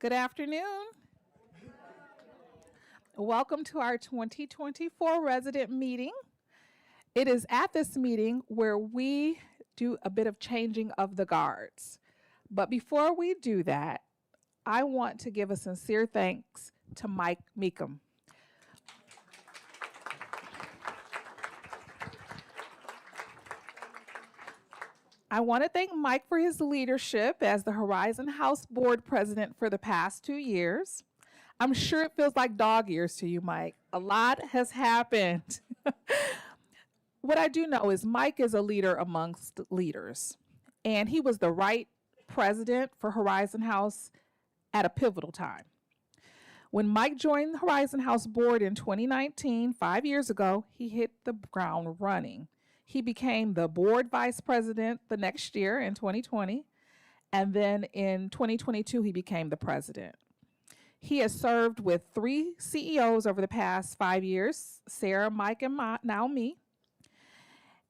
Good afternoon. Welcome to our 2024 resident meeting. It is at this meeting where we do a bit of changing of the guards. But before we do that, I want to give a sincere thanks to Mike Meekum. I want to thank Mike for his leadership as the Horizon House Board President for the past 2 years. I'm sure it feels like dog years to you, Mike. A lot has happened. What I do know is Mike is a leader amongst leaders, and he was the right president for Horizon House at a pivotal time. When Mike joined the Horizon House Board in 2019, 5 years ago, he hit the ground running. He became the board vice president the next year in 2020, and then in 2022, he became the president. He has served with 3 CEOs over the past 5 years, Sarah, Mike, and now me.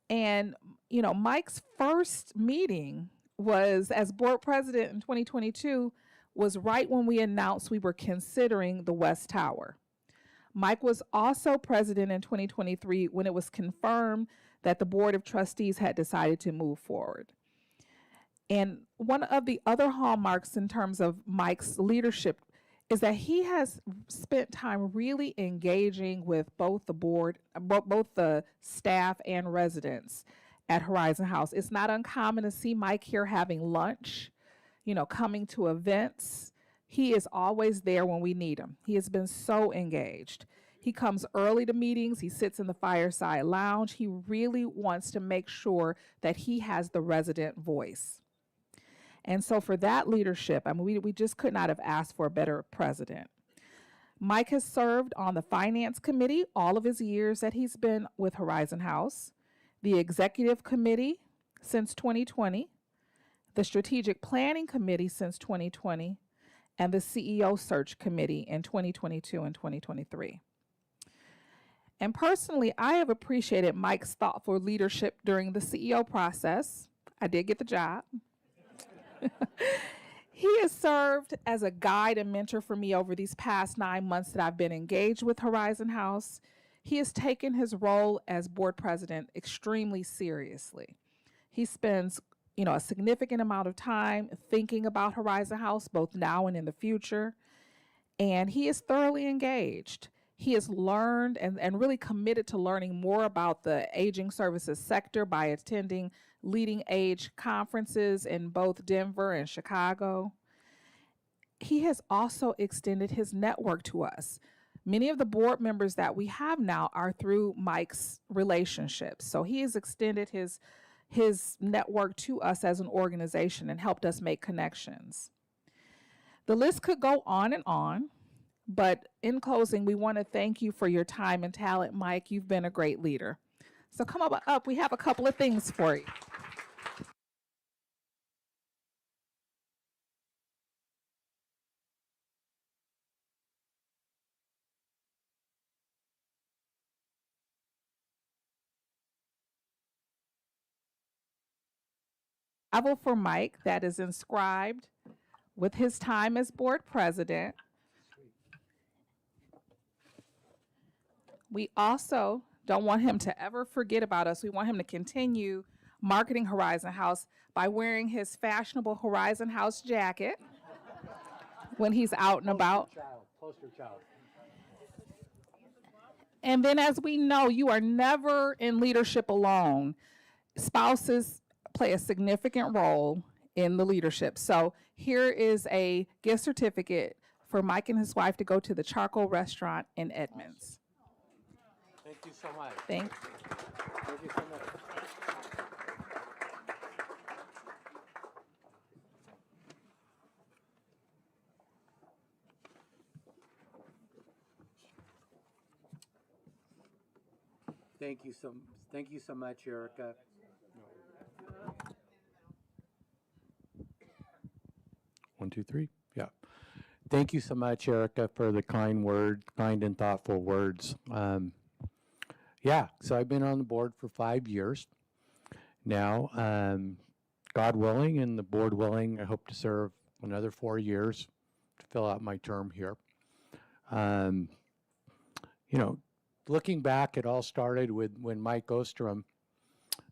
And, Mike's first meeting was as board president in 2022 was right when we announced we were considering the West Tower. Mike was also president in 2023 when it was confirmed that the Board of Trustees had decided to move forward. And one of the other hallmarks in terms of Mike's leadership is that he has spent time really engaging with both the board, both the staff and residents at Horizon House. It's not uncommon to see Mike here having lunch, coming to events. He is always there when we need him. He has been so engaged. He comes early to meetings. He sits in the Fireside Lounge. He really wants to make sure that he has the resident voice. And so for that leadership, we just could not have asked for a better president. Mike has served on the Finance Committee all of his years that he's been with Horizon House, the Executive Committee since 2020, the Strategic Planning Committee since 2020, and the CEO Search Committee in 2022 and 2023. And personally, I have appreciated Mike's thoughtful leadership during the CEO process. I did get the job. He has served as a guide and mentor for me over these past 9 months that I've been engaged with Horizon House. He has taken his role as board president extremely seriously. He spends, a significant amount of time thinking about Horizon House, both now and in the future. And he is thoroughly engaged. He has learned and really committed to learning more about the aging services sector by attending leading age conferences in both Denver and Chicago. He has also extended his network to us. Many of the board members that we have now are through Mike's relationships. So he has extended his network to us as an organization and helped us make connections. The list could go on, but in closing, we want to thank you for your time and talent, Mike. You've been a great leader. So come up. We have a couple of things for you. Gavel for Mike that is inscribed with his time as board president. We also don't want him to ever forget about us. We want him to continue marketing Horizon House by wearing his fashionable Horizon House jacket when he's out and about. Poster child. And then, as we know, you are never in leadership alone. Spouses play a significant role in the leadership. So here is a gift certificate for Mike and his wife to go to the Charcoal Restaurant in Edmonds. Thank you so much. Thank you so much. Thank you so much, Erica. One, two, three. Yeah. Thank you so much, Erica, for the kind and thoughtful words. So I've been on the board for 5 years now. God willing and the board willing, I hope to serve another 4 years to fill out my term here. Um, you know, looking back, it all started with when Mike Ostrom,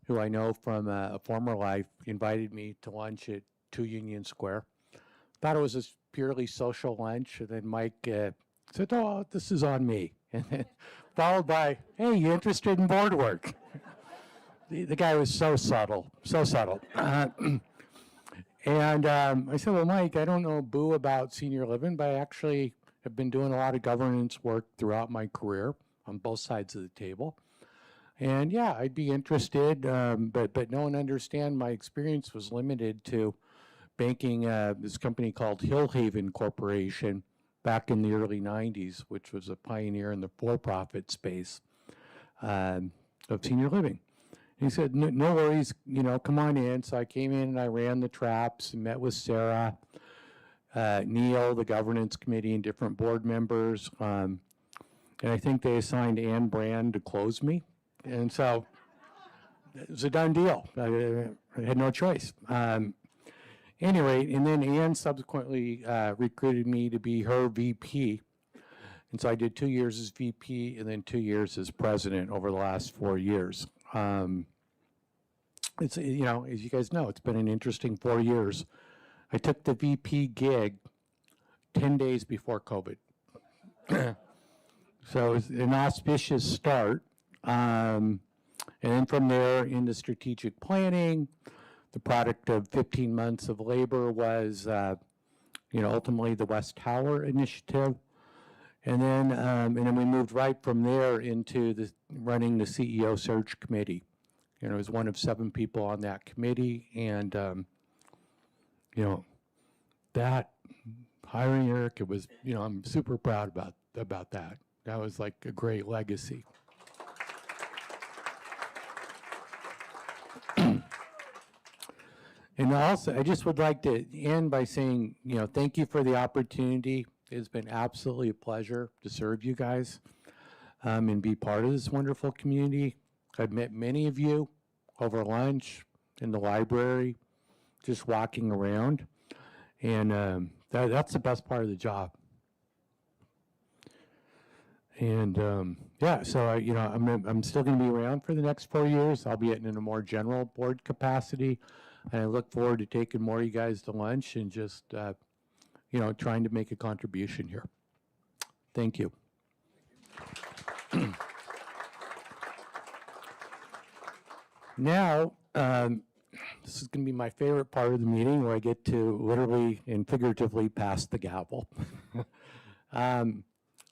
who I know from a former life, invited me to lunch at 2 Union Square. Thought it was a purely social lunch, and then Mike said, "Oh, this is on me," and then followed by, "Hey, you interested in board work?" The guy was so subtle, so subtle. And I said, "Well, Mike, I don't know boo about senior living, but I actually have been doing a lot of governance work throughout my career on both sides of the table. And yeah, I'd be interested, but no one understand my experience was limited to banking this company called Hillhaven Corporation back in the early 90s, which was a pioneer in the for-profit space of senior living." He said, no worries, you know, come on in. So I came in and I ran the traps and met with Sarah, Neil, the governance committee, and different board members. And I think they assigned Ann Brand to close me. And so it was a done deal. I had no choice. Anyway, and then Ann subsequently recruited me to be her VP. And so I did 2 years as VP and then 2 years as president over the last 4 years. It's, you know, as you guys know, it's been an interesting 4 years. I took the VP gig 10 days before COVID. So it was an auspicious start. And then from there into strategic planning. The product of 15 months of labor was, you know, ultimately the West Tower Initiative. And then we moved right from there into running the CEO search committee. You know, I was one of 7 people on that committee, and you know, that hiring Eric, it was, you know, I'm super proud about that. That was like a great legacy. And also, I just would like to end by saying, you know, thank you for the opportunity. It's been absolutely a pleasure to serve you guys and be part of this wonderful community. I've met many of you over lunch, in the library, just walking around. And that's the best part of the job. And yeah, so you know, I'm still going to be around for the next 4 years. I'll be in a more general board capacity. And I look forward to taking more of you guys to lunch and just, you know, trying to make a contribution here. Thank you. Now, this is going to be my favorite part of the meeting where I get to literally and figuratively pass the gavel. I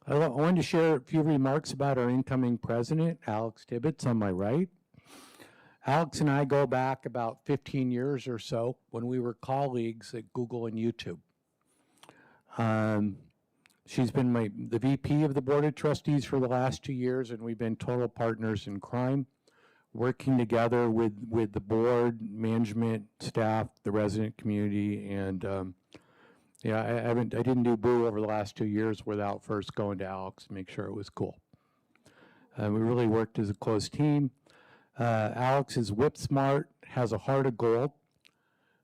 wanted to share a few remarks about our incoming president, Alex Tibbetts, on my right. Alex and I go back about 15 years or so when we were colleagues at Google and YouTube. She's been the VP of the Board of Trustees for the last 2 years, and we've been total partners in crime, working together with the board, management, staff, the resident community, and yeah, I didn't do boo over the last 2 years without first going to Alex to make sure it was cool. We really worked as a close team. Alex is whip smart, has a heart of gold.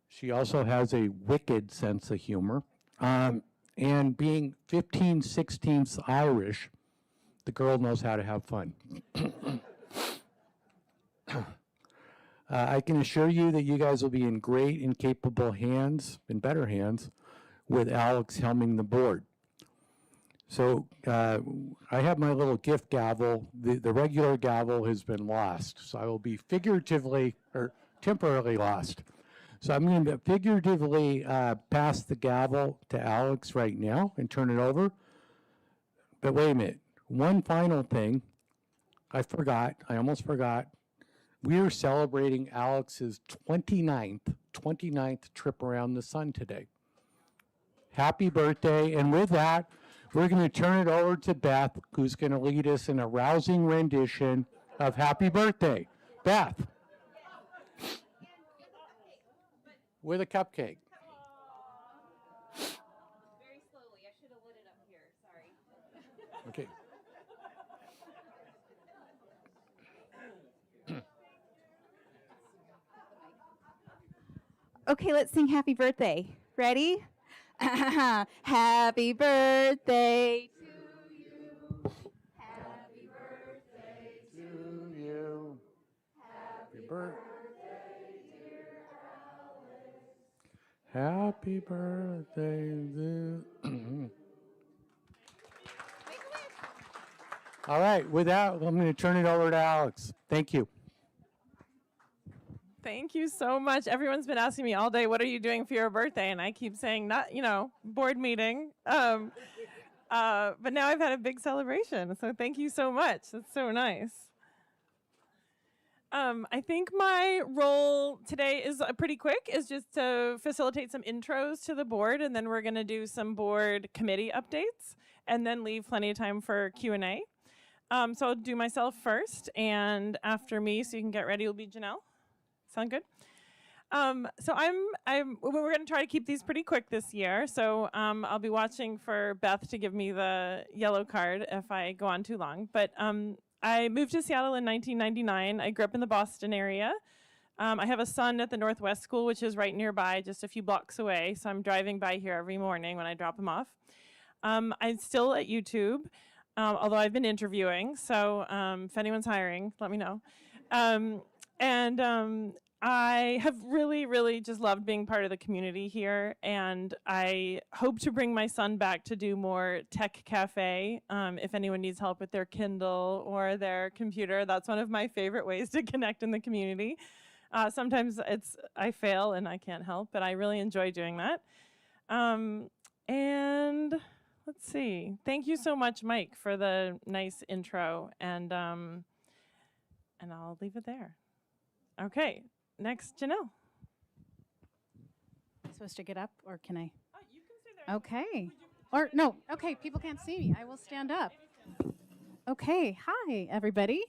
She also has a wicked sense of humor. And being 15/16 Irish, the girl knows how to have fun. I can assure you that you guys will be in great and capable hands, in better hands, with Alex helming the board. So I have my little gift gavel. The regular gavel has been lost, so I will be figuratively or temporarily lost. So I'm going to figuratively pass the gavel to Alex right now and turn it over. But wait a minute. One final thing. I almost forgot. We are celebrating Alex's 29th trip around the sun today. Happy birthday. And with that, we're going to turn it over to Beth, who's going to lead us in a rousing rendition of Happy Birthday. Beth. With a cupcake. Very slowly. I should have lit it up here. Sorry. Okay. Okay, let's sing Happy Birthday. Ready? Happy birthday to you. Happy birthday To you. Happy birthday, dear Alex. Happy birthday. All right, with that, I'm going to turn it over to Alex. Thank you. Thank you so much. Everyone's been asking me all day, what are you doing for your birthday? And I keep saying, not, board meeting. But now I've had a big celebration. So thank you so much. That's so nice. I think my role today is pretty quick, is just to facilitate some intros to the board, and then we're going to do some board committee updates, and then leave plenty of time for Q&A. So I'll do myself first, and after me, so you can get ready, will be Janelle. Sound good? So we're going to try to keep these pretty quick this year. So I'll be watching for Beth to give me the yellow card if I go on too long. But I moved to Seattle in 1999. I grew up in the Boston area. I have a son at the Northwest School, which is right nearby, just a few blocks away. So I'm driving by here every morning when I drop him off. I'm still at YouTube, although I've been interviewing. So if anyone's hiring, let me know. I have really, really just loved being part of the community here, and I hope to bring my son back to do more tech cafe. If anyone needs help with their Kindle or their computer, that's one of my favorite ways to connect in the community. Sometimes I fail and I can't help, but I really enjoy doing that. And let's see. Thank you so much, Mike, for the nice intro, and I'll leave it there. Okay. Next, Janelle. Am I supposed to get up, or can I? Oh, you can stay there. Okay. Or no. Okay, people can't see me. I will stand up. Okay. Hi, everybody.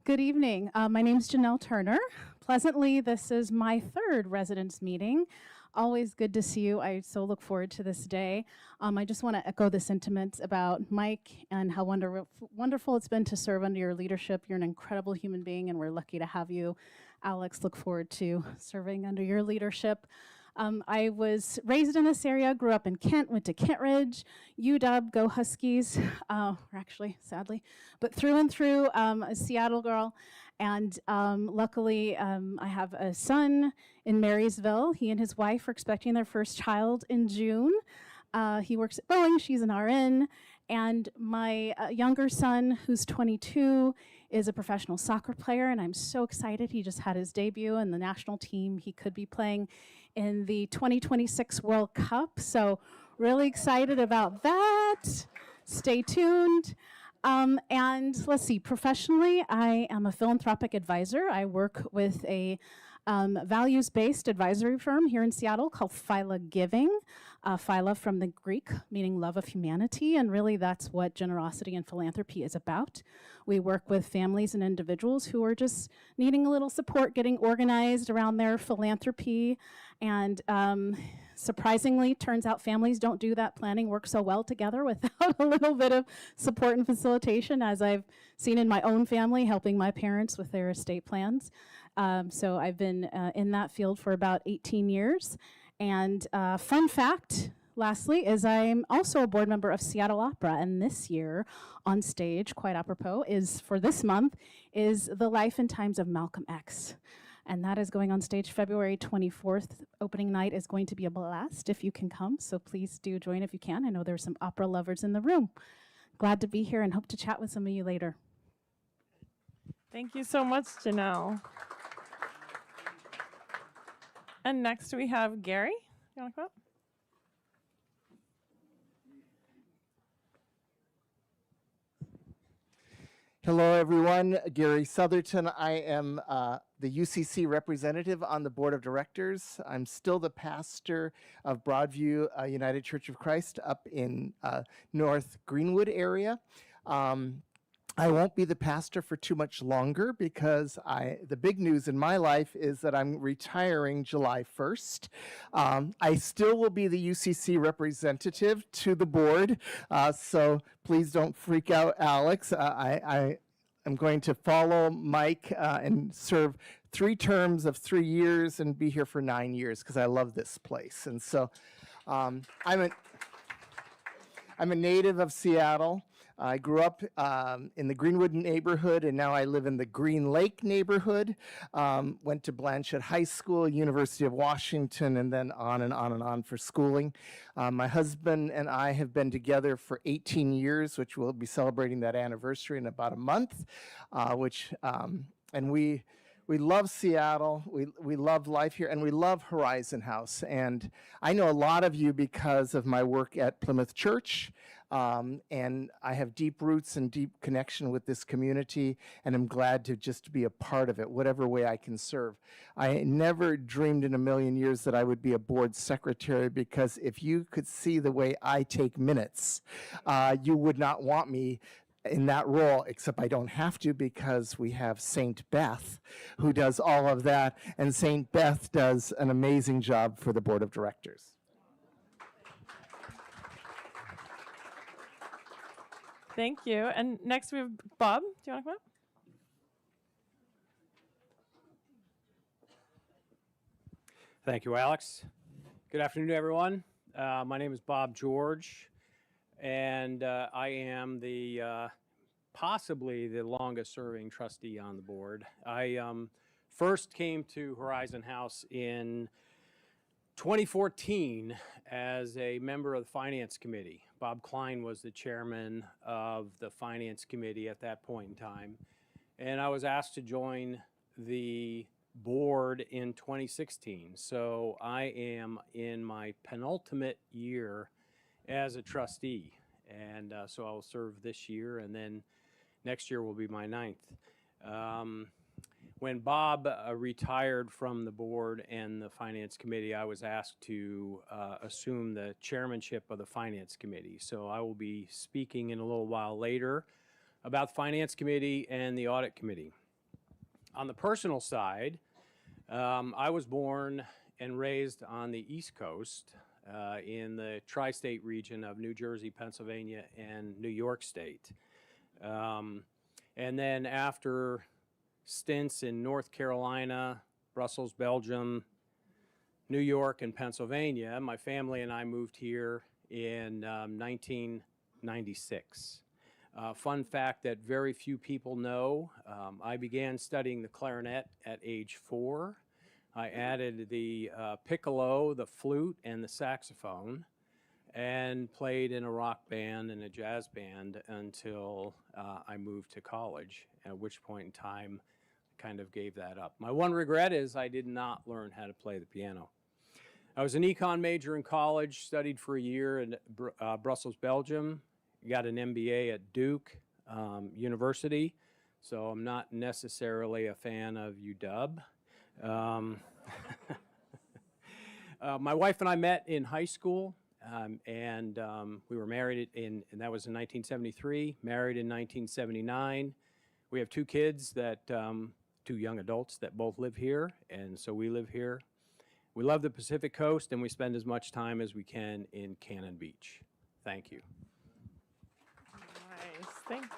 Good evening. My name's Janelle Turner. Pleasantly, this is my third residence meeting. Always good to see you. I so look forward to this day. I just want to echo the sentiments about Mike and how wonderful it's been to serve under your leadership. You're an incredible human being, and we're lucky to have you. Alex, look forward to serving under your leadership. I was raised in this area, grew up in Kent, went to Kentridge, UW, go Huskies, actually, sadly, but through and through, a Seattle girl. And luckily, I have a son in Marysville. He and his wife are expecting their first child in June. He works at Boeing, she's an RN. And my younger son, who's 22, is a professional soccer player, and I'm so excited. He just had his debut in the national team. He could be playing in the 2026 World Cup, so really excited about that. Stay tuned. And let's see, professionally, I am a philanthropic advisor. I work with a values-based advisory firm here in Seattle called Phyla Giving. Phyla from the Greek, meaning love of humanity, and really that's what generosity and philanthropy is about. We work with families and individuals who are just needing a little support, getting organized around their philanthropy, and surprisingly, turns out families don't do that planning work so well together without a little bit of support and facilitation, as I've seen in my own family, helping my parents with their estate plans. So I've been in that field for about 18 years. And fun fact, lastly, is I'm also a board member of Seattle Opera, and this year on stage, quite apropos, is for this month, is The Life and Times of Malcolm X. And that is going on stage February 24th. Opening night is going to be a blast if you can come, so please do join if you can. I know there's some opera lovers in the room. Glad to be here and hope to chat with some of you later. Thank you so much, Janelle. And next we have Gary. You want to come up? Hello, everyone. Gary Southerton. I am the UCC representative on the board of directors. I'm still the pastor of Broadview United Church of Christ up in North Greenwood area. I won't be the pastor for too much longer because the big news in my life is that I'm retiring July 1st. I still will be the UCC representative to the board, so please don't freak out, Alex. I am going to follow Mike and serve 3 terms of 3 years and be here for 9 years because I love this place. And so I'm a native of Seattle. I grew up in the Greenwood neighborhood, and now I live in the Green Lake neighborhood. Went to Blanchett High School, University of Washington, and then on and on and on for schooling. My husband and I have been together for 18 years, which we'll be celebrating that anniversary in about a month. And we love Seattle. We love life here, and we love Horizon House. And I know a lot of you because of my work at Plymouth Church. And I have deep roots and deep connection with this community, and I'm glad to just be a part of it, whatever way I can serve. I never dreamed in a million years that I would be a board secretary, because if you could see the way I take minutes, you would not want me in that role, except I don't have to, because we have Saint Beth who does all of that, and Saint Beth does an amazing job for the board of directors. Thank you. And next we have Bob. Do you want to come up? Thank you, Alex. Good afternoon, everyone. My name is Bob George, and I am the possibly the longest-serving trustee on the board. I first came to Horizon House in 2014 as a member of the Finance Committee. Bob Klein was the chairman of the Finance Committee at that point in time, and I was asked to join the board in 2016. So I am in my penultimate year as a trustee, and so I will serve this year, and then next year will be my 9th. When Bob retired from the board and the Finance Committee, I was asked to assume the chairmanship of the Finance Committee. So I will be speaking in a little while later about the Finance Committee and the Audit Committee. On the personal side, I was born and raised on the East Coast in the tri-state region of New Jersey, Pennsylvania, and New York State. And then after stints in North Carolina, Brussels, Belgium, New York, and Pennsylvania, my family and I moved here in 1996. Fun fact that very few people know, I began studying the clarinet at age 4. I added the piccolo, the flute, and the saxophone, and played in a rock band and a jazz band until I moved to college, at which point in time kind of gave that up. My one regret is I did not learn how to play the piano. I was an econ major in college, studied for a year in Brussels, Belgium, got an MBA at Duke University, so I'm not necessarily a fan of UW. My wife and I met in high school, and we were married and that was in 1973, married in 1979. We have 2 kids that, 2 young adults that both live here, and so we live here. We love the Pacific Coast, and we spend as much time as we can in Cannon Beach. Thank you. Nice. Thank you.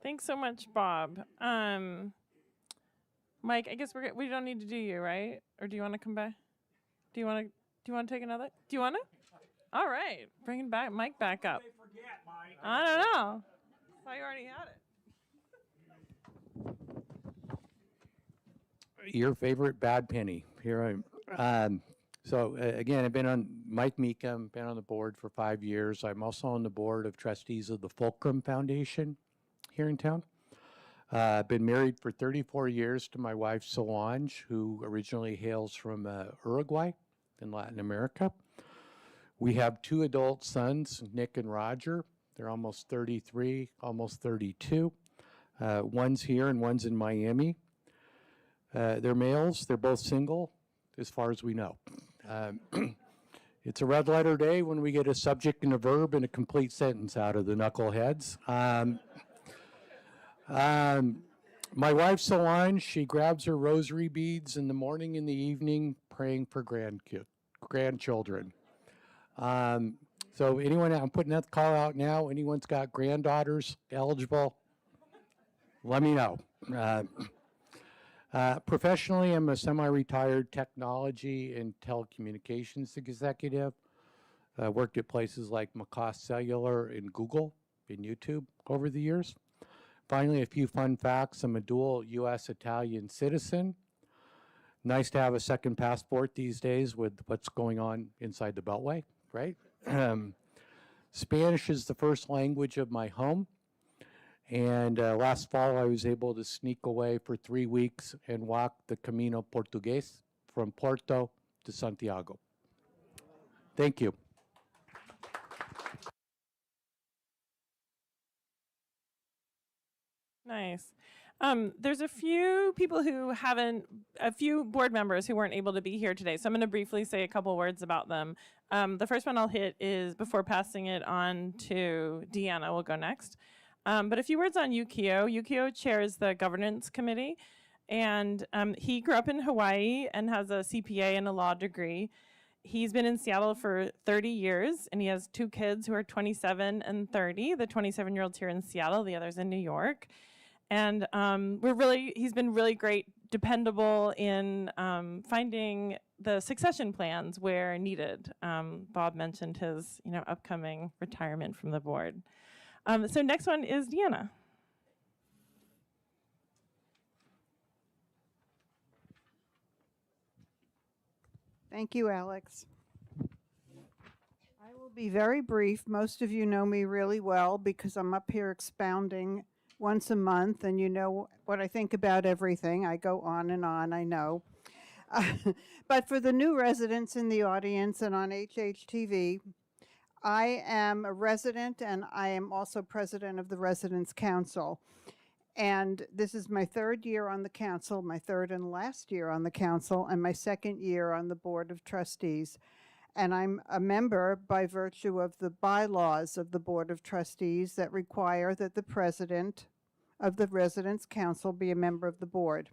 Thanks so much, Bob. Mike, I guess we don't need to do you, right? Or do you want to come back? Do you want to take another? Do you want to? All right. Bringing back Mike back up. I don't know. I thought you already had it. Your favorite bad penny. Here I'm. Again, I've been on Mike Mika. I've been on the board for 5 years. I'm also on the board of trustees of the Fulcrum Foundation here in town. I've been married for 34 years to my wife Solange, who originally hails from Uruguay in Latin America. We have 2 adult sons, Nick and Roger. They're almost 33, almost 32. One's here and one's in Miami. They're males. They're both single, as far as we know. It's a red letter day when we get a subject and a verb and a complete sentence out of the knuckleheads. My wife Solange, she grabs her rosary beads in the morning and the evening, praying for grandchildren. So anyone, I'm putting that call out now. Anyone's got granddaughters eligible, let me know. Professionally, I'm a semi-retired technology and telecommunications executive. I worked at places like McCoss Cellular and Google and YouTube over the years. Finally, a few fun facts. I'm a dual U.S. Italian citizen. Nice to have a second passport these days with what's going on inside the Beltway, right? Spanish is the first language of my home. And last fall, I was able to sneak away for 3 weeks and walk the Camino Portugues from Porto to Santiago. Thank you. Nice. There's a few people who a few board members who weren't able to be here today. So I'm going to briefly say a couple words about them. The first one I'll hit is before passing it on to Deanna, we'll go next. But a few words on Yukio. Yukio chairs the governance committee, and he grew up in Hawaii and has a CPA and a law degree. He's been in Seattle for 30 years, and he has 2 kids who are 27 and 30. The 27-year-old's here in Seattle, the other's in New York. And he's been really great, dependable in finding the succession plans where needed. Bob mentioned his, upcoming retirement from the board. So next one is Deanna. Thank you, Alex. I will be very brief. Most of you know me really well because I'm up here expounding once a month, and you know what I think about everything. I go on, I know. But for the new residents in the audience and on HHTV, I am a resident, and I am also president of the Residents Council. And this is my 3rd year on the council, my 3rd and last year on the council, and my 2nd year on the Board of Trustees. And I'm a member by virtue of the bylaws of the Board of Trustees that require that the president of the Residents Council be a member of the board.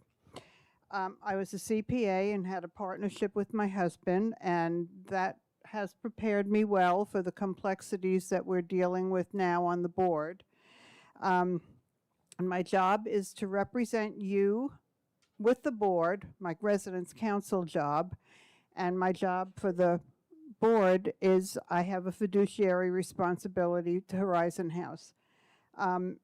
I was a CPA and had a partnership with my husband, and that has prepared me well for the complexities that we're dealing with now on the board. And my job is to represent you with the board, my Residents Council job, and my job for the board is I have a fiduciary responsibility to Horizon House.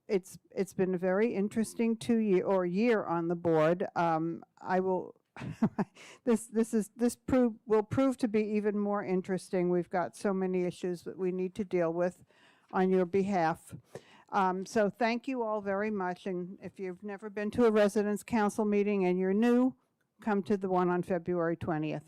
It's been a very interesting year on the board. I will this will prove to be even more interesting. We've got so many issues that we need to deal with on your behalf. So thank you all very much. And if you've never been to a Residents Council meeting and you're new, come to the one on February 20th.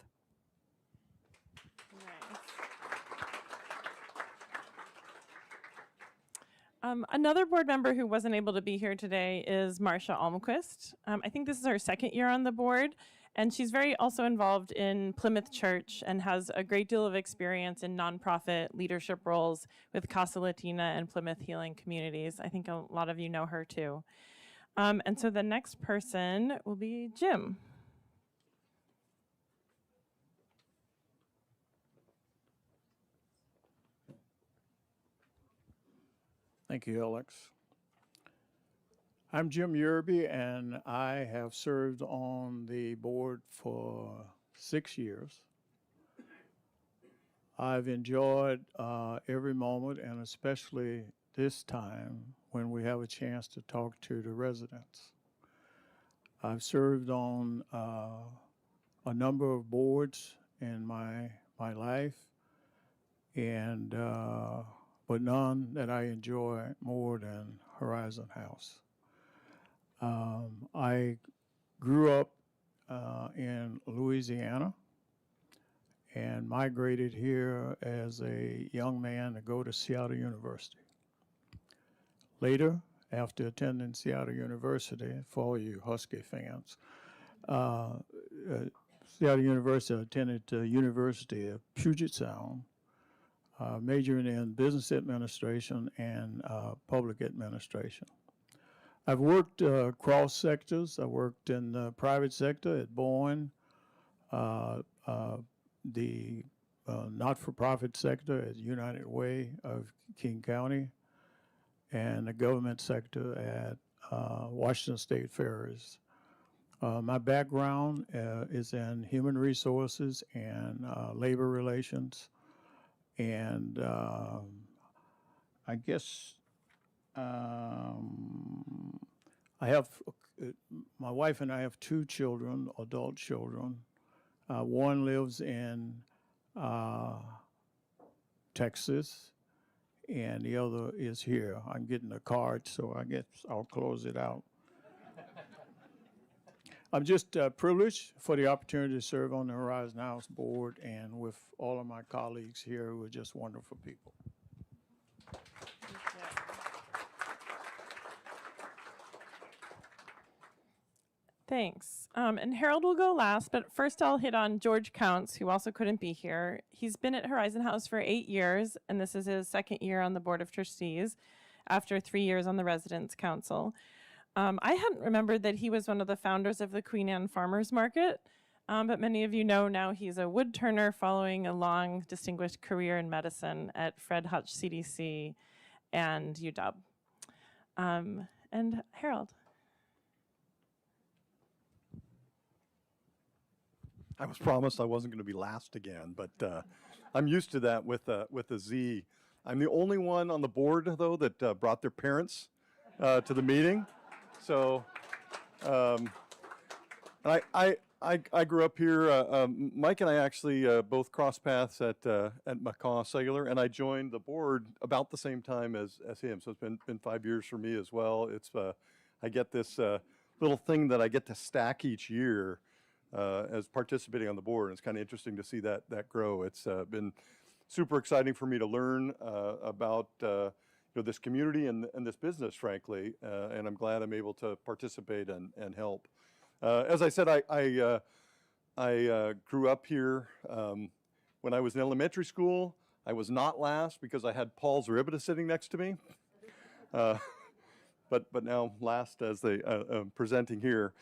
Another board member who wasn't able to be here today is Marcia Almquist. I think this is her 2nd year on the board, and she's very also involved in Plymouth Church and has a great deal of experience in nonprofit leadership roles with Casa Latina and Plymouth Healing Communities. I think a lot of you know her too. And so the next person will be Jim. Thank you, Alex. I'm Jim Yerby, and I have served on the board for 6 years. I've enjoyed every moment, and especially this time when we have a chance to talk to the residents. I've served on a number of boards in my life, and but none that I enjoy more than Horizon House. I grew up in Louisiana and migrated here as a young man to go to Seattle University. Later, after attending Seattle University, for all you Husky fans, Seattle University, I attended the University of Puget Sound, majoring in business administration and public administration. I've worked across sectors. I worked in the private sector at Boeing, the not-for-profit sector at United Way of King County, and the government sector at Washington State Ferries. My background is in human resources and labor relations. And I guess I have, my wife and I have 2 children, adult children. One lives in Texas, and the other is here. I'm getting a card, so I guess I'll close it out. I'm just privileged for the opportunity to serve on the Horizon House board and with all of my colleagues here who are just wonderful people. Thanks. And Harold will go last, but first I'll hit on George Counts, who also couldn't be here. He's been at Horizon House for 8 years, and this is his 2nd year on the Board of Trustees after 3 years on the Residents' Council. I hadn't remembered that he was one of the founders of the Queen Anne Farmers Market, but many of you know now he's a wood turner following a long, distinguished career in medicine at Fred Hutch CDC and UW. And Harold. I was promised I wasn't going to be last again, but I'm used to that with a Z. I'm the only one on the board, though, that brought their parents to the meeting. So I grew up here. Mike and I actually both crossed paths at Macaw Cellular, and I joined the board about the same time as him. So it's been 5 years for me as well. It's I get this little thing that I get to stack each year as participating on the board. It's kind of interesting to see that grow. It's been super exciting for me to learn about this community and this business, frankly, and I'm glad I'm able to participate and help. As I said, I grew up here. When I was in elementary school, I was not last because I had Paul Zaribita sitting next to me. But now last as they presenting here.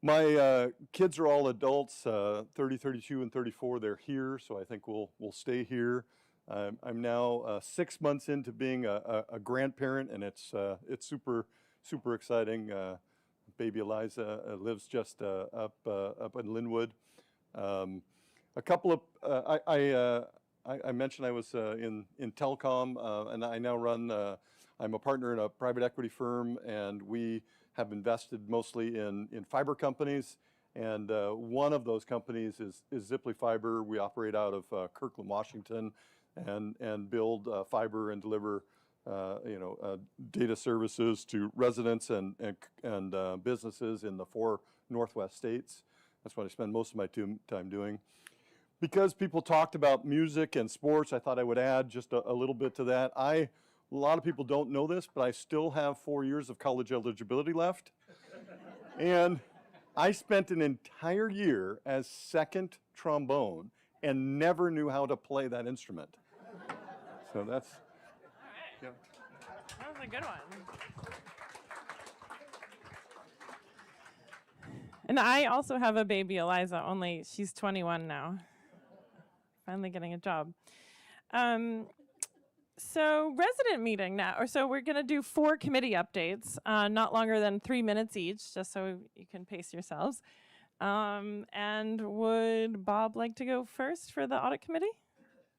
My kids are all adults, 30, 32, and 34. They're here, so I think we'll stay here. I'm now 6 months into being a grandparent, and it's super exciting. Baby Eliza lives just up in Linwood. A couple of I mentioned I was in telecom, and I now run. I'm a partner in a private equity firm, and we have invested mostly in fiber companies. And one of those companies is Ziply Fiber. We operate out of Kirkland, Washington, and build fiber and deliver data services to residents and businesses in the 4 Northwest states. That's what I spend most of my time doing. Because people talked about music and sports, I thought I would add just a little bit to that. A lot of people don't know this, but I still have 4 years of college eligibility left. And I spent an entire year as second trombone and never knew how to play that instrument. So that's... All right. Yeah. That was a good one. And I also have a baby, Eliza, only she's 21 now. Finally getting a job. So resident meeting now, so we're going to do 4 committee updates, not longer than 3 minutes each, just so you can pace yourselves. And would Bob like to go first for the audit committee?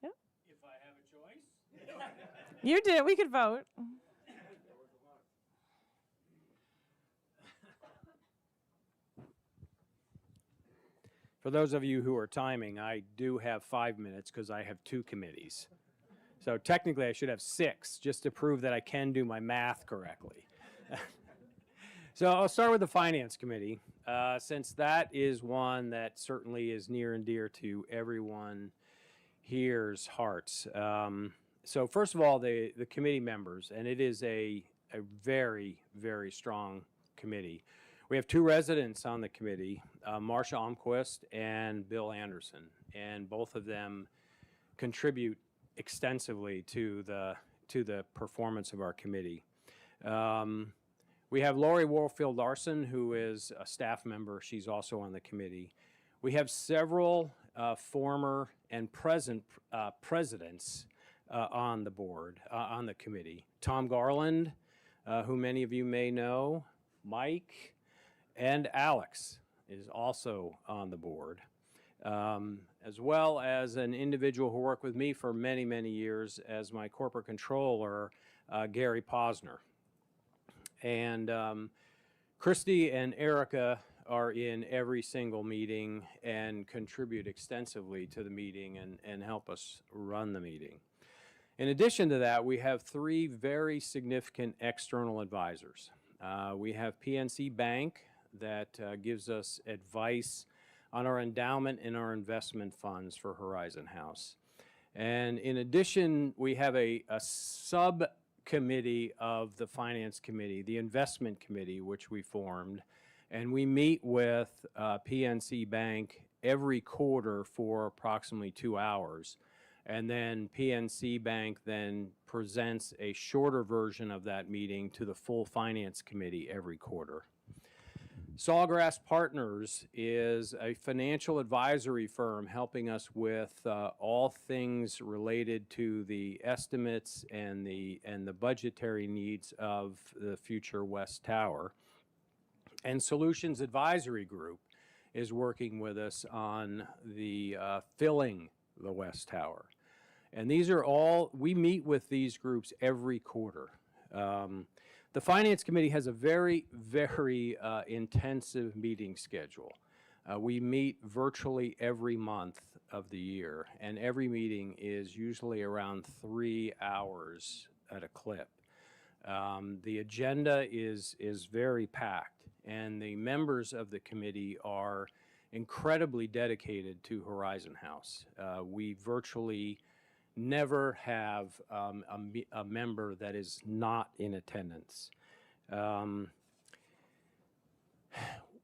Yeah. If I have a choice. You do. We could vote. For those of you who are timing, I do have 5 minutes because I have 2 committees. So technically I should have 6 just to prove that I can do my math correctly. So I'll start with the Finance Committee, since that is one that certainly is near and dear to everyone here's hearts. So first of all, the committee members, and it is a very, very strong committee. We have 2 residents on the committee, Marsha Almquist and Bill Anderson, and both of them contribute extensively to the performance of our committee. We have Lori Warfield Larson, who is a staff member. She's also on the committee. We have several former and present presidents on the board, on the committee. Tom Garland, who many of you may know, Mike, And Alex is also on the board, as well as an individual who worked with me for many, many years as my corporate controller, Gary Posner. And Christy and Erica are in every single meeting and contribute extensively to the meeting and help us run the meeting. In addition to that, we have 3 very significant external advisors. We have PNC Bank that gives us advice on our endowment and our investment funds for Horizon House. And in addition, we have a subcommittee of the Finance Committee, the Investment Committee, which we formed. And we meet with PNC Bank every quarter for approximately 2 hours. And then PNC Bank then presents a shorter version of that meeting to the full Finance Committee every quarter. Sawgrass Partners is a financial advisory firm helping us with all things related to the estimates and the budgetary needs of the future West Tower. And Solutions Advisory Group is working with us on the filling the West Tower. And these are all, we meet with these groups every quarter. The Finance Committee has a very, very intensive meeting schedule. We meet virtually every month of the year, and every meeting is usually around 3 hours at a clip. The agenda is very packed, and the members of the committee are incredibly dedicated to Horizon House. We virtually never have a member that is not in attendance.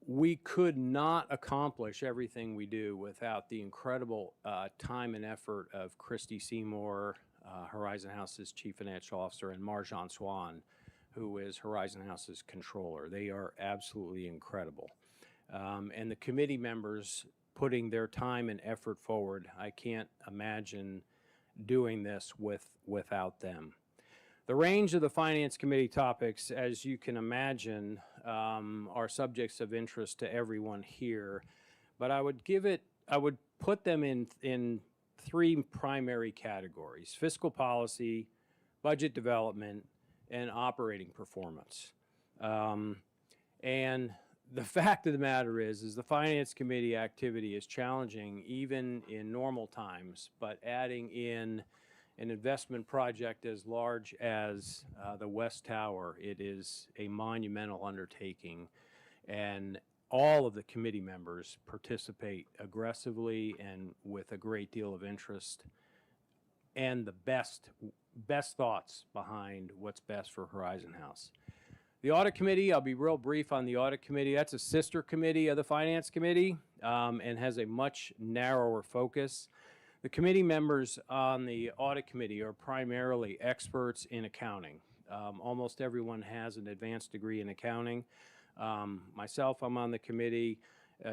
We could not accomplish everything we do without the incredible time and effort of Christy Seymour, Horizon House's Chief Financial Officer, and Marjan Swan, who is Horizon House's controller. They are absolutely incredible. And the committee members putting their time and effort forward, I can't imagine doing this without them. The range of the Finance Committee topics, as you can imagine, are subjects of interest to everyone here, but I would put them in 3 primary categories: fiscal policy, budget development, and operating performance. And the fact of the matter is the Finance Committee activity is challenging even in normal times, but adding in an investment project as large as the West Tower, it is a monumental undertaking, and all of the committee members participate aggressively and with a great deal of interest and the best thoughts behind what's best for Horizon House. The Audit Committee, I'll be real brief on the Audit Committee. That's a sister committee of the Finance Committee and has a much narrower focus. The committee members on the Audit Committee are primarily experts in accounting. Almost everyone has an advanced degree in accounting. Myself, I'm on the committee.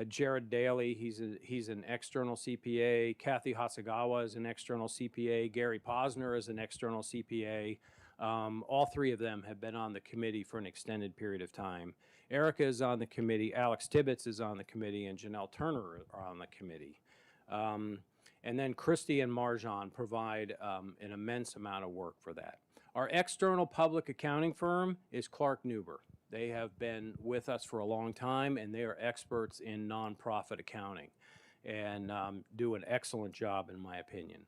Jared Daly, he's an external CPA. Kathy Hasagawa is an external CPA. Gary Posner is an external CPA. All 3 of them have been on the committee for an extended period of time. Erica is on the committee, Alex Tibbetts is on the committee, and Janelle Turner are on the committee. And then Christy and Marjan provide an immense amount of work for that. Our external public accounting firm is Clark Nuber. They have been with us for a long time, and they are experts in nonprofit accounting and do an excellent job, in my opinion.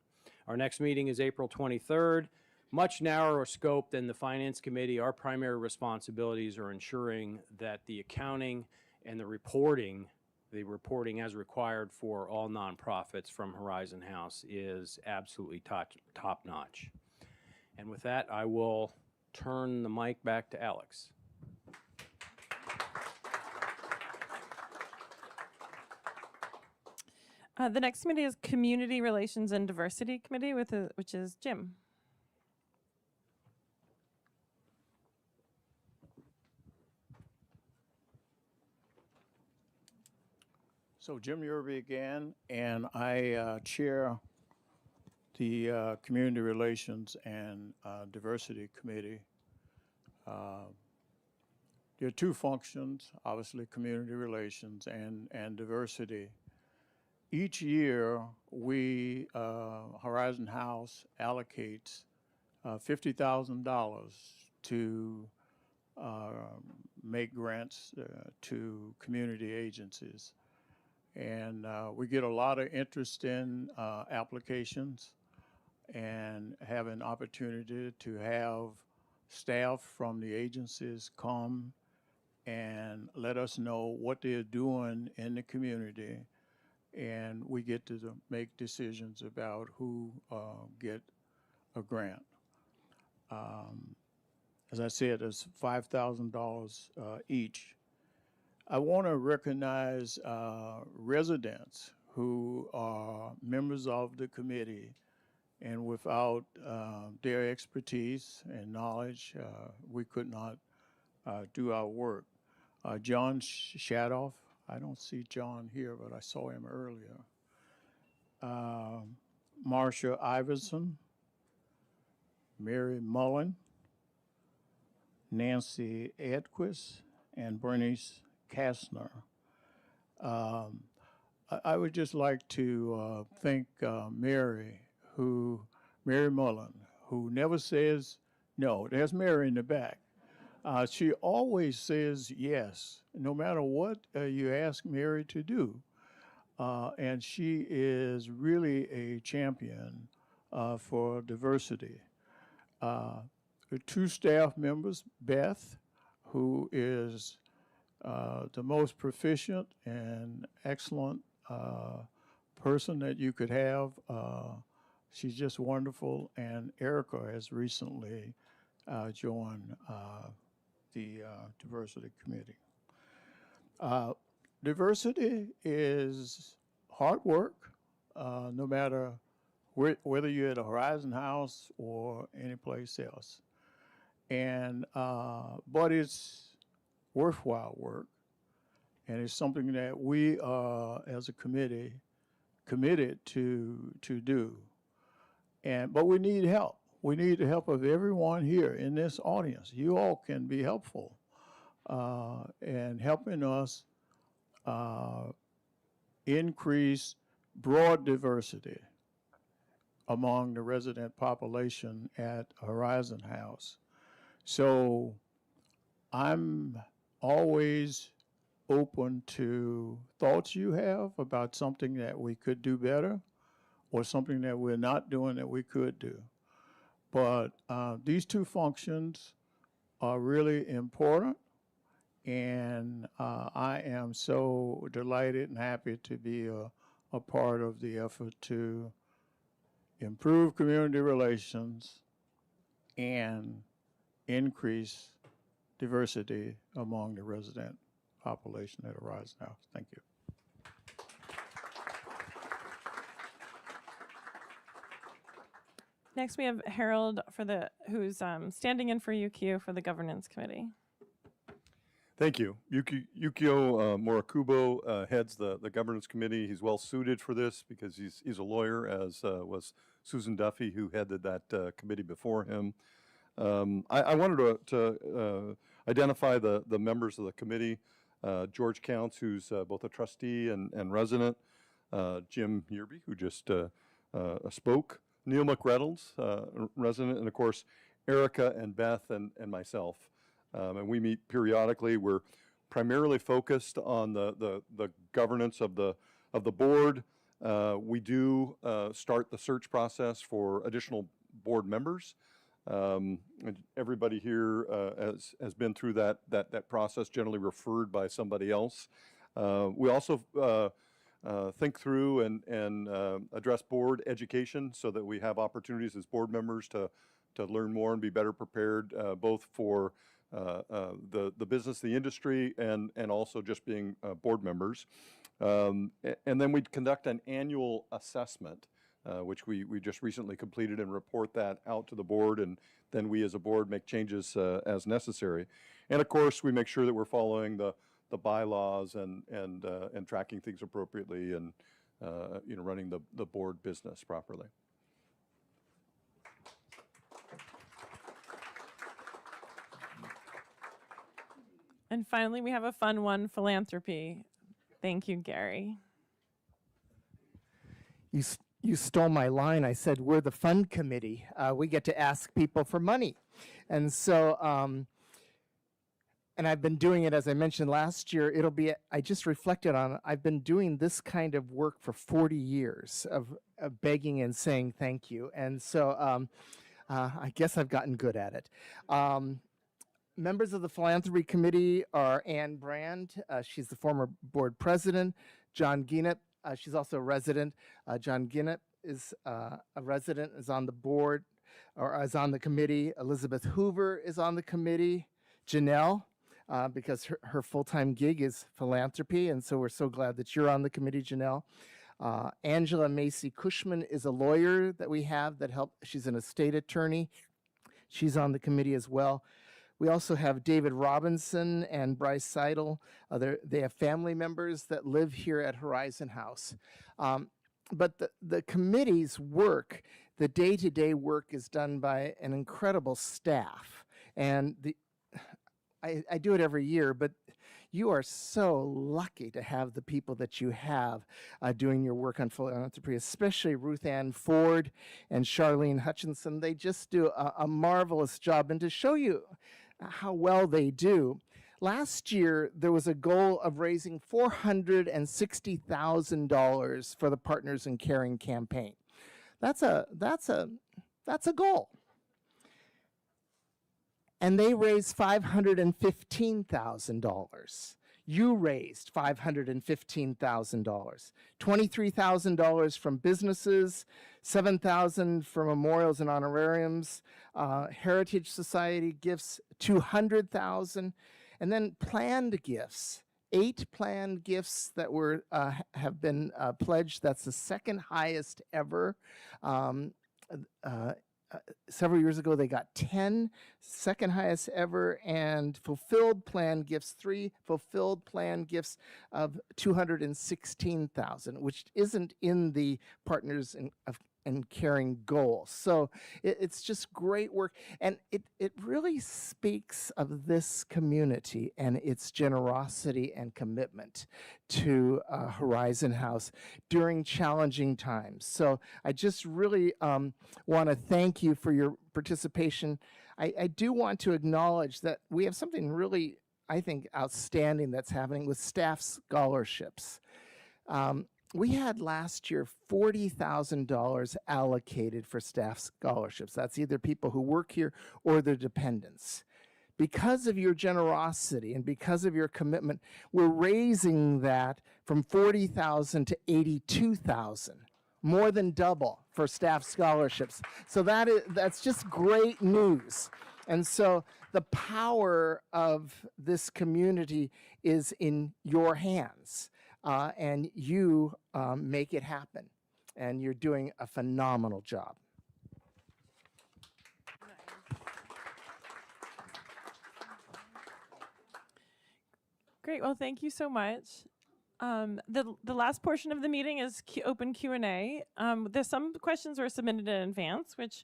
Our next meeting is April 23rd. Much narrower scope than the Finance Committee. Our primary responsibilities are ensuring that the accounting and the reporting as required for all nonprofits from Horizon House is absolutely top-notch. And with that, I will turn the mic back to Alex. The next committee is Community Relations and Diversity Committee, which is Jim. So Jim Yerby again, and I chair the Community Relations and Diversity Committee. there are two functions, obviously community relations and diversity. Each year, we, Horizon House allocates $50,000 to make grants to community agencies. And we get a lot of interest in applications and have an opportunity to have staff from the agencies come and let us know what they're doing in the community. And we get to make decisions about who get a grant. As I said, it's $5,000 each. I want to recognize residents who are members of the committee, and without their expertise and knowledge, we could not do our work. John Shadoff, I don't see John here, but I saw him earlier. Marcia Iverson, Mary Mullen, Nancy Edquist, and Bernice Kastner. I would just like to thank Mary Mullen, who never says no. There's Mary in the back. She always says yes, no matter what you ask Mary to do. And she is really a champion for diversity. The two staff members, Beth, who is the most proficient and excellent person that you could have. She's just wonderful. And Erica has recently joined the Diversity Committee. Diversity is hard work, no matter whether you're at a Horizon House or any place else. And, but it's worthwhile work, and it's something that we are, as a committee, committed to do. But we need help. We need the help of everyone here in this audience. You all can be helpful in helping us increase broad diversity among the resident population at Horizon House. So I'm always open to thoughts you have about something that we could do better or something that we're not doing that we could do. But these two functions are really important, and I am so delighted and happy to be a part of the effort to improve community relations and increase diversity among the resident population at Horizon House. Thank you. Next, we have Harold who's standing in for Yukio for the Governance Committee. Thank you. Yukio Morikubo heads the Governance Committee. He's well suited for this because he's a lawyer, as was Susan Duffy, who headed that committee before him. I wanted to identify the members of the committee. George Counts, who's both a trustee and resident. Jim Yearby, who just spoke. Neil McReynolds, resident, and of course, Erica and Beth and myself. And we meet periodically. We're primarily focused on the governance of the board. We do start the search process for additional board members. Everybody here has been through that process, generally referred by somebody else. We also think through and address board education so that we have opportunities as board members to learn more and be better prepared, both for the business, the industry, and also just being board members. And then we conduct an annual assessment, which we just recently completed, and report that out to the board, and then we as a board make changes as necessary. And of course, we make sure that we're following the bylaws and tracking things appropriately, and running the board business properly. And finally, we have a fun one, philanthropy. Thank you, Gary. You stole my line. I said, we're the fund committee. We get to ask people for money. And so, and I've been doing it, as I mentioned last year, I just reflected on it. I've been doing this kind of work for 40 years of begging and saying thank you. And so I guess I've gotten good at it. Members of the philanthropy committee are Ann Brand. She's the former board president. John Guinnett. She's also a resident. John Guinnett is a resident, is on the board, or is on the committee. Elizabeth Hoover is on the committee. Janelle, because her full-time gig is philanthropy, and so we're so glad that you're on the committee, Janelle. Angela Macy Cushman is a lawyer that we have that she's an estate attorney. She's on the committee as well. We also have David Robinson and Bryce Seidel. They have family members that live here at Horizon House. But the committee's work, the day-to-day work, is done by an incredible staff. And I do it every year, but you are so lucky to have the people that you have doing your work on philanthropy, especially Ruth Ann Ford and Charlene Hutchinson. They just do a marvelous job. And to show you how well they do, last year there was a goal of raising $460,000 for the Partners in Caring campaign. That's a goal. And they raised $515,000. You raised $515,000. $23,000 from businesses, $7,000 for memorials and honorariums, Heritage Society gifts, $200,000, and then planned gifts. 8 planned gifts that have been pledged. That's the second highest ever. Several years ago, they got 10, second highest ever, and fulfilled planned gifts, 3 fulfilled planned gifts of $216,000, which isn't in the Partners in Caring goal. So it's just great work, and it really speaks of this community and its generosity and commitment to Horizon House during challenging times. So I just really want to thank you for your participation. I do want to acknowledge that we have something really, I think, outstanding that's happening with staff scholarships. We had last year $40,000 allocated for staff scholarships. That's either people who work here or their dependents. Because of your generosity and because of your commitment, we're raising that from $40,000 to $82,000, more than double for staff scholarships. So that's just great news. And so the power of this community is in your hands. And you make it happen. And you're doing a phenomenal job. Great. Well, thank you so much. The last portion of the meeting is open Q&A. There's some questions were submitted in advance, which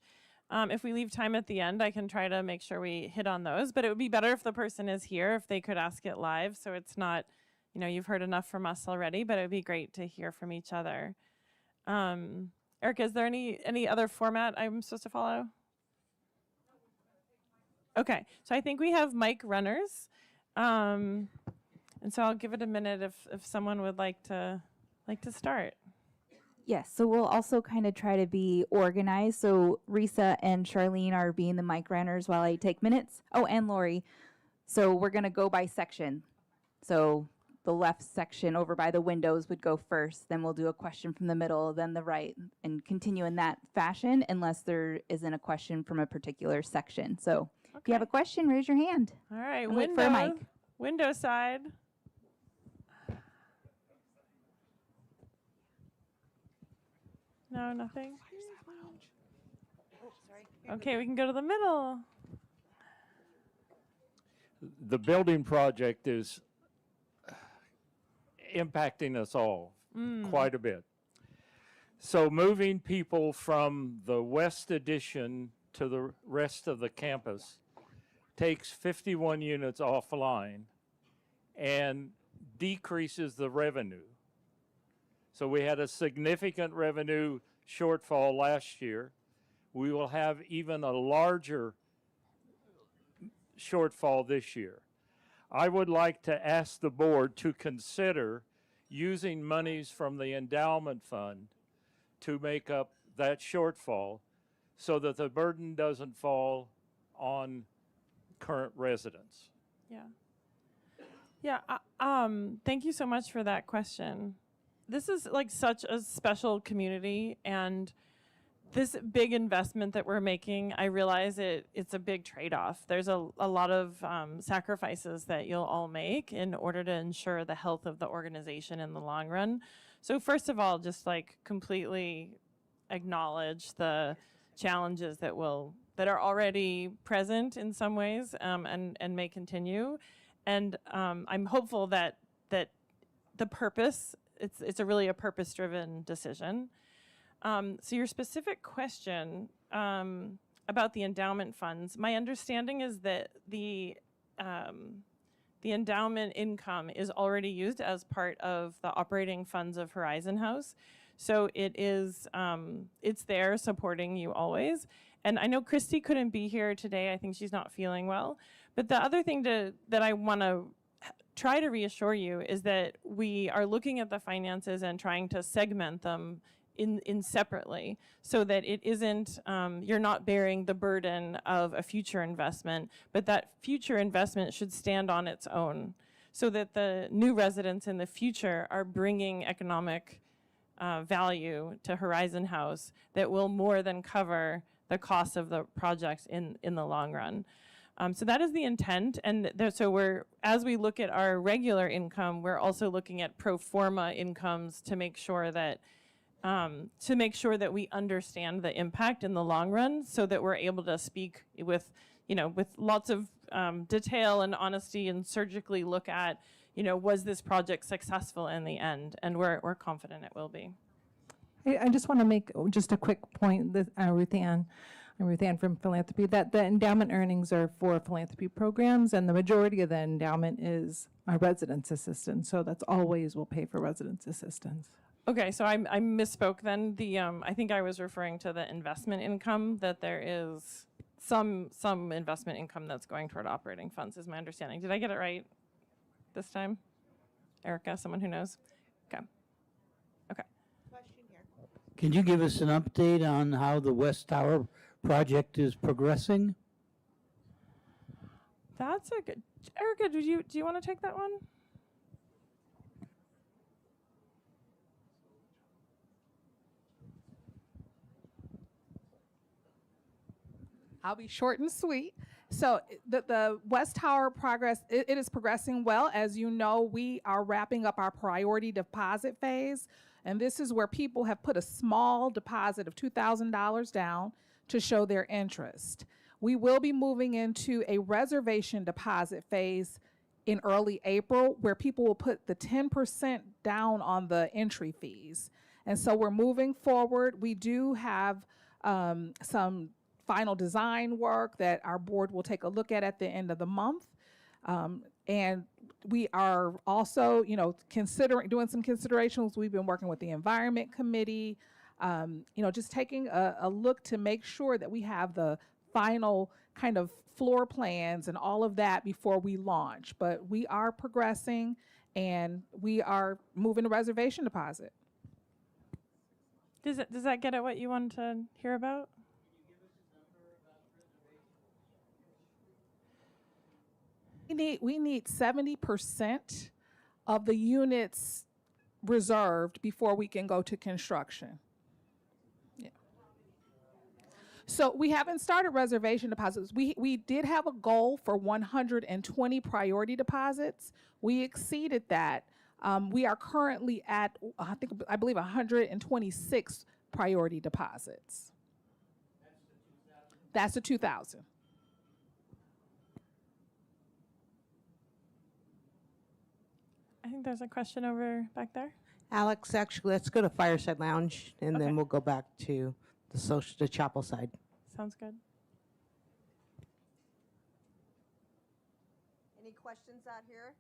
if we leave time at the end, I can try to make sure we hit on those. But it would be better if the person is here, if they could ask it live, so it's not, you've heard enough from us already, but it would be great to hear from each other. Erica, is there any other format I'm supposed to follow? Okay, so I think we have mic runners. And so I'll give it a minute if someone would like to start. Yes, so we'll also kind of try to be organized. So Risa and Charlene are being the mic runners while I take minutes. Oh, and Lori. So we're going to go by section. So the left section over by the windows would go first. Then we'll do a question from the middle, then the right, and continue in that fashion unless there isn't a question from a particular section. So if you have a question, raise your hand. All right, and wait for a mic. Window side. No, nothing? Okay, we can go to the middle. The building project is impacting us all quite a bit. So moving people from the west addition to the rest of the campus takes 51 units offline and decreases the revenue. So we had a significant revenue shortfall last year. We will have even a larger shortfall this year. I would like to ask the board to consider using monies from the endowment fund to make up that shortfall so that the burden doesn't fall on current residents. Yeah. Yeah. Thank you so much for that question. This is like such a special community, and this big investment that we're making, I realize it's a big trade-off. There's a lot of sacrifices that you'll all make in order to ensure the health of the organization in the long run. So first of all, just like completely acknowledge the challenges that are already present in some ways, and may continue. And I'm hopeful that the purpose, it's really a purpose-driven decision. So your specific question about the endowment funds, my understanding is that the endowment income is already used as part of the operating funds of Horizon House. So it is, it's there supporting you always. And I know Christy couldn't be here today. I think she's not feeling well. But the other thing that I want to try to reassure you is that we are looking at the finances and trying to segment them in separately, so that it isn't, you're not bearing the burden of a future investment, but that future investment should stand on its own, so that the new residents in the future are bringing economic value to Horizon House that will more than cover the cost of the project in the long run. So that is the intent, and so as we look at our regular income, we're also looking at pro forma incomes to make sure that we understand the impact in the long run, so that we're able to speak with lots of detail and honesty, and surgically look at, was this project successful in the end? And we're confident it will be. I just want to make just a quick point, that Ruth Ann from Philanthropy, that the endowment earnings are for philanthropy programs, and the majority of the endowment is a residence assistance. So that's always will pay for residence assistance. Okay, so I misspoke then. I think I was referring to the investment income, that there is some investment income that's going toward operating funds, is my understanding. Did I get it right this time? Erica, someone who knows? Okay. Okay. Can you give us an update on how the West Tower project is progressing? That's a good. Erica, do you want to take that one? I'll be short and sweet. So the West Tower progress, it is progressing well. As you know, we are wrapping up our priority deposit phase. And this is where people have put a small deposit of $2,000 down to show their interest. We will be moving into a reservation deposit phase in early April, where people will put the 10% down on the entry fees. And so we're moving forward. We do have some final design work that our board will take a look at the end of the month. And we are also, doing some considerations. We've been working with the Environment Committee, just taking a look to make sure that we have the final kind of floor plans and all of that before we launch. But we are progressing, and we are moving to reservation deposit. Does that get at what you wanted to hear about? We need 70% of the units reserved before we can go to construction. Yeah. So we haven't started reservation deposits. We did have a goal for 120 priority deposits. We exceeded that. We are currently at, I believe, 126 priority deposits. That's the 2,000. I think there's a question over back there. Alex, actually, let's go to Fireside Lounge, and Okay. then we'll go back to the chapel side. Sounds good. Any questions out here?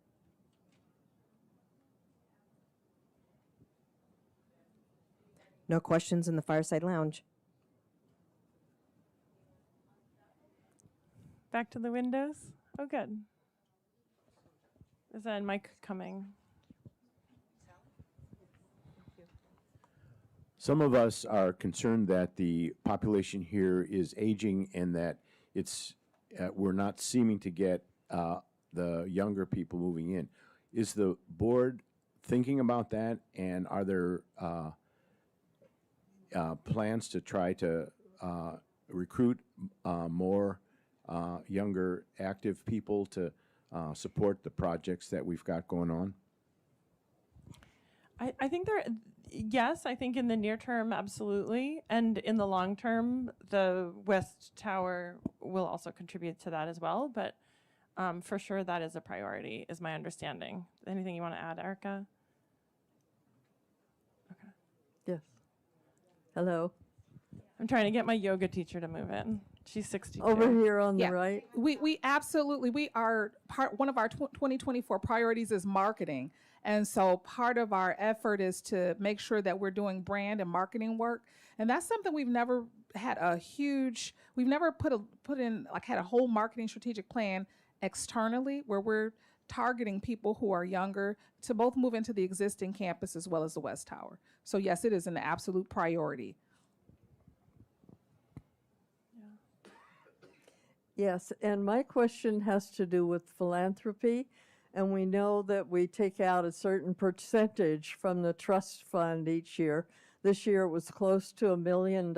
No questions in the Fireside Lounge. Back to the windows. Oh, good. Is that mic coming? Some of us are concerned that the population here is aging and that it's we're not seeming to get the younger people moving in. Is the board thinking about that, and are there plans to try to recruit more younger active people to support the projects that we've got going on? I think yes, I think in the near term, absolutely. And in the long term, the West Tower will also contribute to that as well. But for sure, that is a priority, is my understanding. Anything you want to add, Erica? Okay. Yes. Hello. I'm trying to get my yoga teacher to move in. She's 62. Over here on Yeah. the right. We absolutely, we are one of our 2024 priorities is marketing. And so part of our effort is to make sure that we're doing brand and marketing work. And that's something we've never had we've never had a whole marketing strategic plan externally where we're targeting people who are younger to both move into the existing campus as well as the West Tower. So yes, it is an absolute priority. Yes, and my question has to do with philanthropy. And we know that we take out a certain percentage from the trust fund each year. This year it was close to $1 million.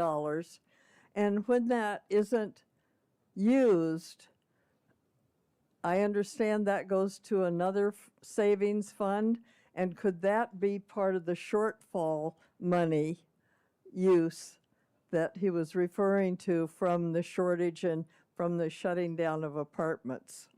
And when that isn't used, I understand that goes to another savings fund. And could that be part of the shortfall money use that he was referring to from the shortage and from the shutting down of apartments?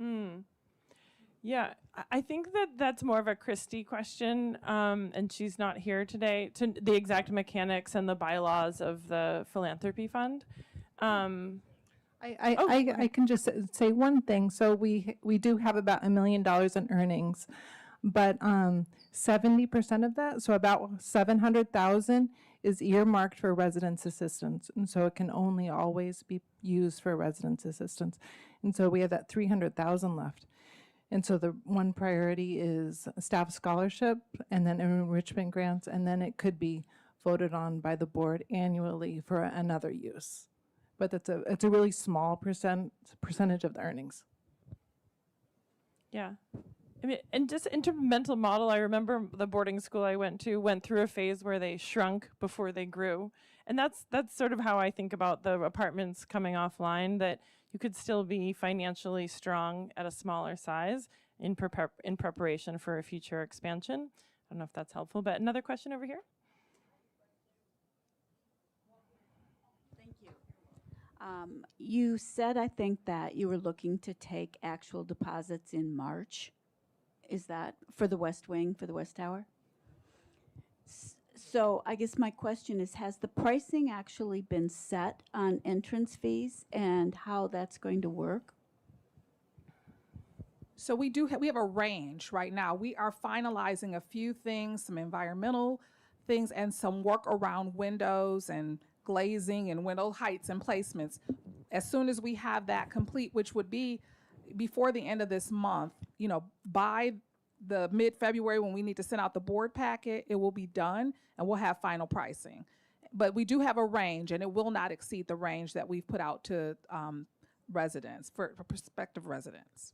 Yeah, I think that's more of a Christy question, and she's not here today, to the exact mechanics and the bylaws of the philanthropy fund. I can just say one thing. So we do have about $1 million in earnings, but 70% of that, so about 700,000, is earmarked for residence assistance, and so it can only always be used for residence assistance, and so we have that 300,000 left. And so the one priority is staff scholarship and then enrichment grants, and then it could be voted on by the board annually for another use. But it's a really small percentage of the earnings. Yeah. I mean, and just intermental model, I remember the boarding school I went through a phase where they shrunk before they grew. And that's sort of how I think about the apartments coming offline, that you could still be financially strong at a smaller size in preparation for a future expansion. I don't know if that's helpful, but another question over here. Thank you. You said, I think, that you were looking to take actual deposits in March. Is that for the West Wing, for the West Tower? So I guess my question is, has the pricing actually been set on entrance fees and how that's going to work? So we have a range right now. We are finalizing a few things, some environmental things and some work around windows and glazing and window heights and placements. As soon as we have that complete, which would be before the end of this month, by the mid-February when we need to send out the board packet, it will be done and we'll have final pricing. But we do have a range and it will not exceed the range that we've put out to residents, for prospective residents.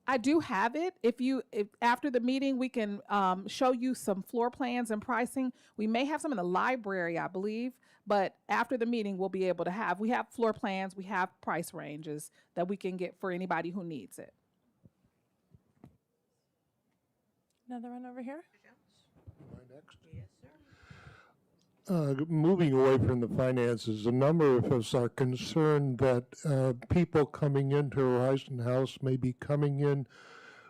I do have it. If after the meeting, we can show you some floor plans and pricing. We may have some in the library, I believe, but after the meeting, we'll be able to we have floor plans, we have price ranges that we can get for anybody who needs it. Another one over here. Am I next? Yes, sir. Moving away from the finances, a number of us are concerned that people coming into Horizon House may be coming in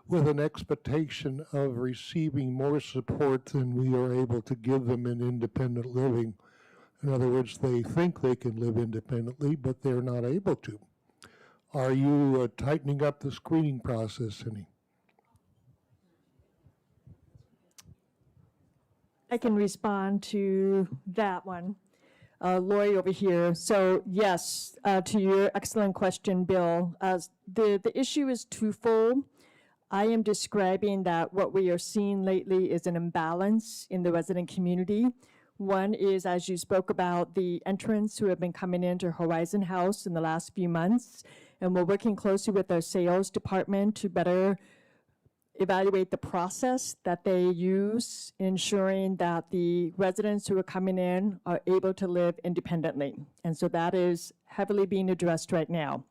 with an expectation of receiving more support than we are able to give them in independent living. In other words, they think they can live independently, but they're not able to. Are you tightening up the screening process any? I can respond to that one. Lori over here. So yes, to your excellent question, Bill, the issue is twofold. I am describing that what we are seeing lately is an imbalance in the resident community. One is, as you spoke about, the entrants who have been coming into Horizon House in the last few months, and we're working closely with our sales department to better evaluate the process that they use, ensuring that the residents who are coming in are able to live independently. And so that is heavily being addressed right now.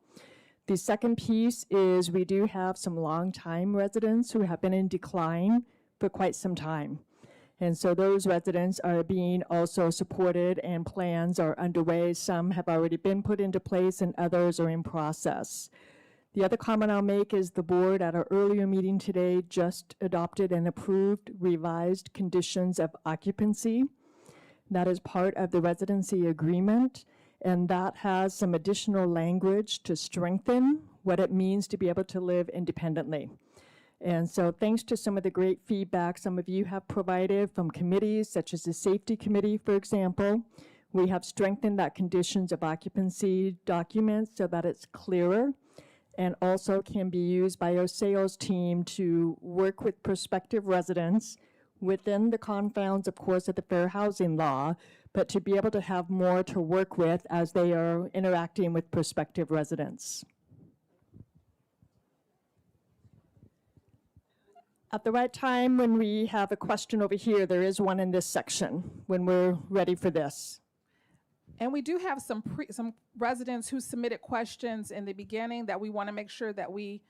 The second piece is we do have some longtime residents who have been in decline for quite some time. And so those residents are being also supported and plans are underway. Some have already been put into place and others are in process. The other comment I'll make is the board at our earlier meeting today just adopted and approved revised conditions of occupancy. That is part of the residency agreement, and that has some additional language to strengthen what it means to be able to live independently. And so thanks to some of the great feedback some of you have provided from committees, such as the safety committee, for example, we have strengthened that conditions of occupancy document so that it's clearer and also can be used by our sales team to work with prospective residents within the confines, of course, of the fair housing law, but to be able to have more to work with as they are interacting with prospective residents. At the right time, when we have a question over here, there is one in this section when we're ready for this. And we do have some residents who submitted questions in the beginning that we want to make sure that we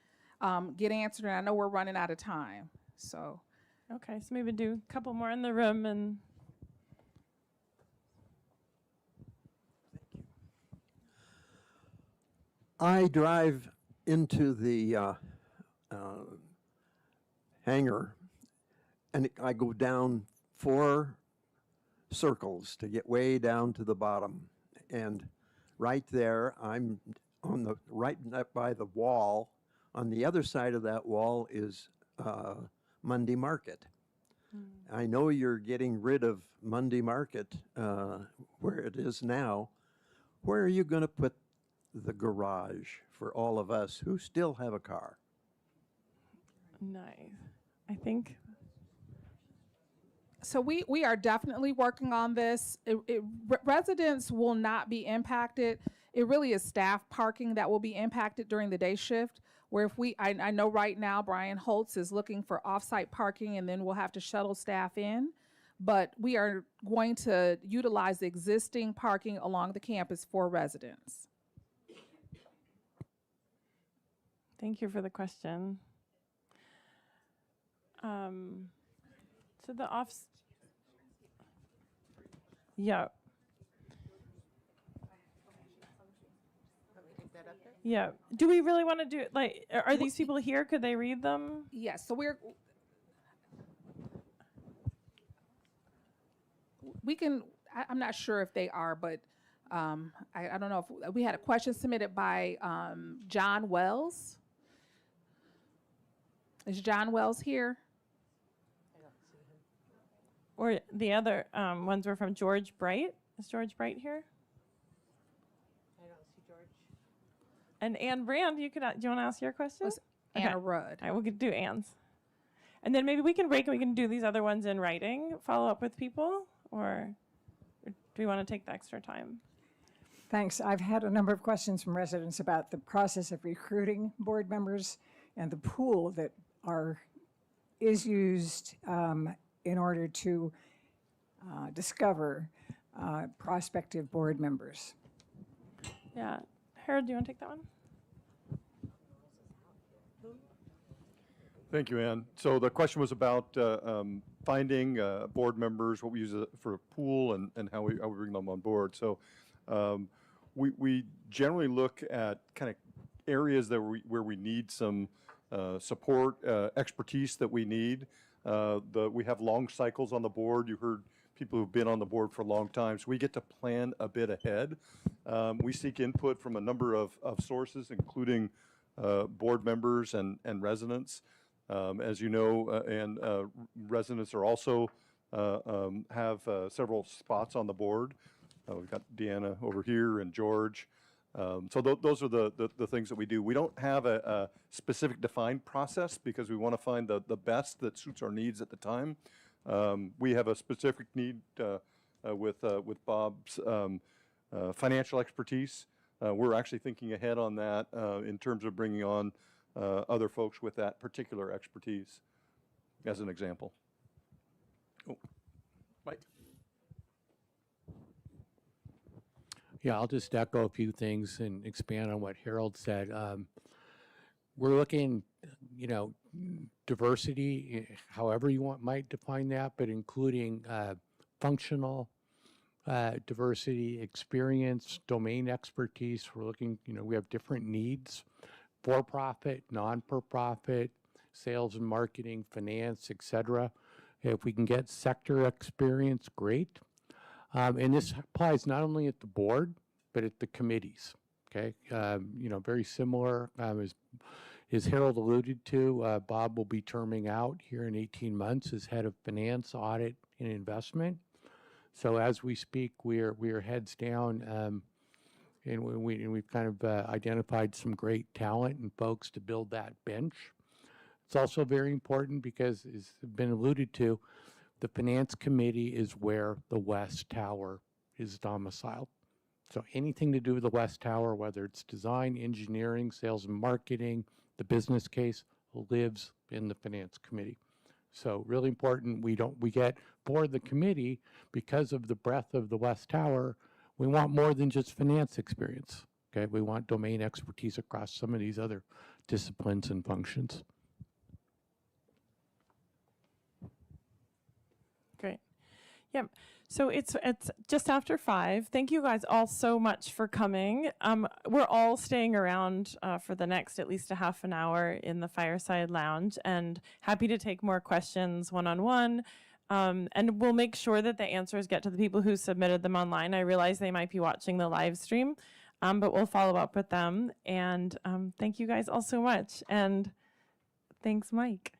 get answered. And I know we're running out of time, so. Okay, so maybe do a couple more in the room and. I drive into the hangar and I go down 4 circles to get way down to the bottom. And right there, I'm on the right by the wall. On the other side of that wall is Monday Market. I know you're getting rid of Monday Market where it is now. Where are you going to put the garage for all of us who still have a car? Nice. I think. So we are definitely working on this. Residents will not be impacted. It really is staff parking that will be impacted during the day shift, where if I know right now Brian Holtz is looking for off-site parking and then we'll have to shuttle staff in, but we are going to utilize the existing parking along the campus for residents. Thank you for the question. So the yeah. Yeah. Do we really want to do it? Like, are these people here? Could they read them? Yes. So we can. I'm not sure if they are, but I don't know if we had a question submitted by John Wells. Is John Wells here? Or the other ones were from George Bright. Is George Bright here? I don't see George. And Ann Brand, do you want to ask your question? Anna Rudd. All right, we'll do Ann's. And then maybe we can break and we can do these other ones in writing, follow up with people, or do we want to take the extra time? Thanks. I've had a number of questions from residents about the process of recruiting board members and the pool that is used in order to discover prospective board members. Yeah. Harold, do you want to take that one? Thank you, Ann. So the question was about finding board members, what we use for a pool, and how we bring them on board. So we generally look at kind of areas that where we need some support, expertise that we need. We have long cycles on the board. You heard people who've been on the board for a long time, so we get to plan a bit ahead. We seek input from a number of sources, including board members and residents. As you know, and residents are also have several spots on the board. We've got Deanna over here and George. So those are the things that we do. We don't have a specific defined process because we want to find the best that suits our needs at the time. We have a specific need with Bob's financial expertise. We're actually thinking ahead on that in terms of bringing on other folks with that particular expertise, as an example. Oh, Mike. Yeah, I'll just echo a few things and expand on what Harold said. We're looking, diversity, however you might define that, but including functional diversity, experience, domain expertise. We're looking, we have different needs, for-profit, non-for-profit, sales and marketing, finance, etc. If we can get sector experience, great. And this applies not only at the board, but at the committees, okay? Very similar, as Harold alluded to, Bob will be terming out here in 18 months as head of finance, audit, and investment. So as we speak, we are heads down, and we've kind of identified some great talent and folks to build that bench. It's also very important because, as been alluded to, the Finance Committee is where the West Tower is domiciled. So anything to do with the West Tower, whether it's design, engineering, sales and marketing, the business case, lives in the Finance Committee. So really important, we get for the committee, because of the breadth of the West Tower, we want more than just finance experience, okay? We want domain expertise across some of these other disciplines and functions. Great. Yep. So it's just after 5. Thank you guys all so much for coming. We're all staying around for the next at least a half an hour in the Fireside Lounge, and happy to take more questions one-on-one. And we'll make sure that the answers get to the people who submitted them online. I realize they might be watching the live stream, but we'll follow up with them. And thank you guys all so much. And thanks, Mike.